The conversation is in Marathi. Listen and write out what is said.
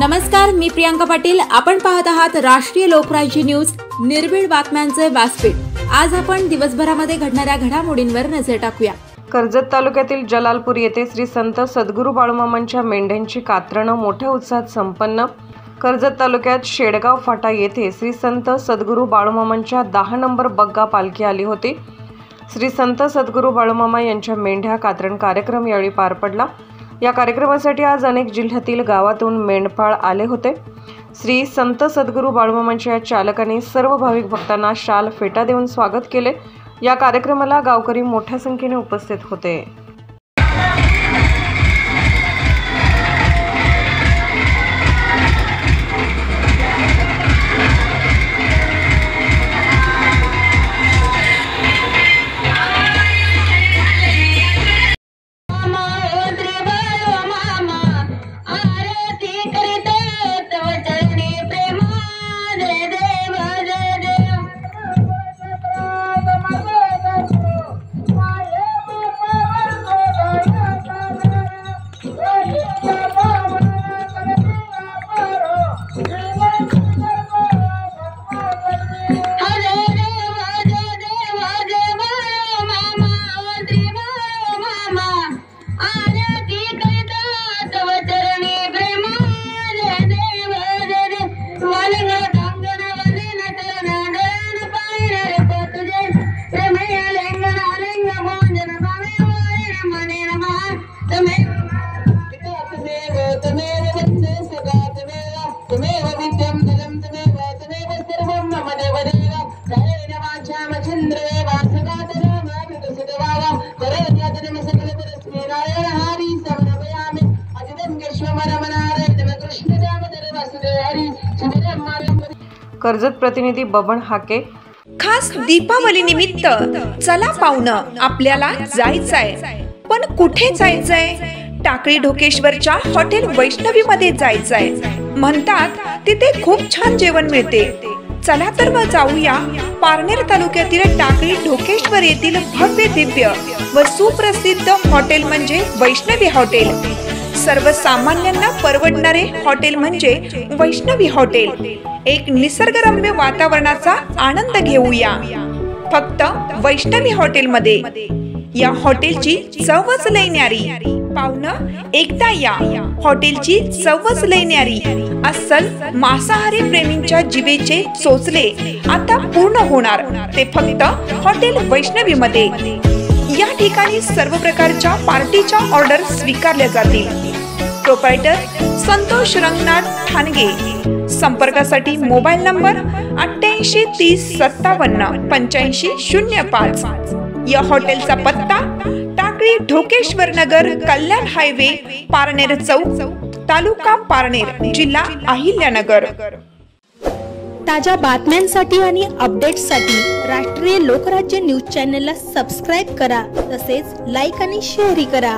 नमस्कार, मी प्रियांका पाटील। आपण पाहत आहात राष्ट्रीय लोकराज्य न्यूज, निर्भीड बातम्यांचे व्यासपीठ। आज आपण दिवसभरामध्ये घडणाऱ्या घडामोडींवर नजर टाकूया। कर्जत तालुक्यातील जलालपूर येथे श्री संत सद्गुरू बाळूमामांच्या मेंढ्यांची कातरणं मोठ्या उत्साहात संपन्न। कर्जत तालुक्यात शेडगाव फाटा येथे श्री संत सद्गुरू बाळूमामांच्या 10 नंबर बग्गा पालखी आली होती। श्री संत सद्गुरू बाळूमामा यांच्या मेंढ्या कातरण कार्यक्रम यावेळी पार पडला। या कार्यक्रमासाठी आज अनेक जिल्ह्यातील गावातून मेंढपाळ आले होते। श्री संत सद्गुरू बाळूमामांच्या चालकांनी सर्व भाविक भक्तांना शाल फेटा देऊन स्वागत केले। या कार्यक्रमाला गावकरी मोठ्या संख्येने उपस्थित होते। कर्जत प्रतिनिधी बबन हाके। खास दीपावली निमित्त चला पाहुणं आपल्याला जायचंय, पण कुठे जायचंय? टाकळी ढोकेश्वरच्या हॉटेल वैष्णवी मध्ये जायचंय। म्हणतात तिथे खूप छान जेवण मिळते। चला तर मग जाऊया पारनेर तालुक्यातील टाकळी ढोकेश्वर येथील भव्य दिव्य व सुप्रसिद्ध हॉटेल म्हणजे वैष्णवी हॉटेल। सर्वसामान्यांना परवडणारे हॉटेल म्हणजे वैष्णवी हॉटेल। एक निसर्गरम्य वातावरणाचा आनंद घेऊया फक्त वैष्णवी हॉटेल मध्ये। या हॉटेलची चवच लय न्यारी, पाहुणं एकदा या। हॉटेलची चवच लय न्यारी, अस्सल मांसाहारी प्रेमींच्या जिभेचे चोचले आता पूर्ण होणार ते फक्त हॉटेल वैष्णवी मध्ये। या ठिकाणी सर्व प्रकारच्या पार्टीच्या ऑर्डर स्वीकारल्या जातील। प्रोप्रायटर संतोष रंगनाथ ठाणगे। संपर्कासाठी मोबाईल नंबर 88 30 57 85 05। या हॉटेलचा पत्ता टाकळी ढोकेश्वर नगर, कल्याण हायवे, पारनेर चौक, तालुका पारनेर, जिल्हा अहिल्यानगर। ताज्या बातम्यांसाठी आणि अपडेट्ससाठी राष्ट्रीय लोकराज्य न्यूज चॅनलला सबस्क्राईब करा, तसेच लाईक आणि शेअर करा।